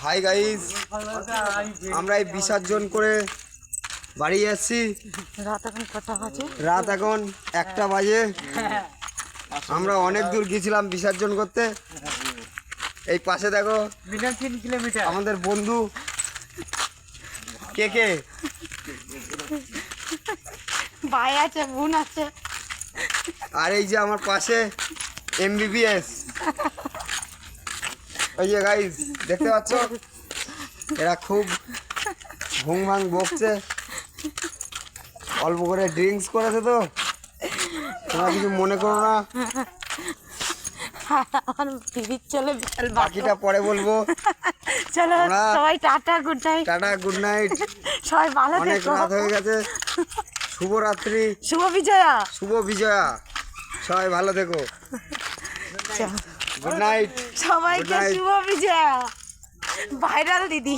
Hi guys, আমরা এই বিসর্জন করে বাড়ি যাচ্ছি। রাত এখন 1টা বাজে। আমরা অনেক দূর গেছিলাম বিসর্জন করতে। এই পাশে দেখো 3 কিলোমিটার আমাদের বন্ধু কে কে ভাই আছে, বোন আছে, আর এই যে আমার পাশে MBBS। এই যে গাইস দেখতে পাচ্ছ, এরা খুব ভুং ভাং বকছে, অল্প করে ড্রিঙ্কস করেছে তো, তোমরা কিছু মনে করো না। আমার দিদির চলে বাকিটা পরে বলবো। চলো আমরা- সবাই tata, good night. Tata, good night. সবাই ভালো অনেক থেকো। রাত হয়ে গেছে। শুভরাত্রি, শুভ বিজয়া। শুভ বিজয়া। সবাই ভালো থেকো। Good night. সবাইকে Good night. শুভ বিজয়া। ভাইরাল দিদি।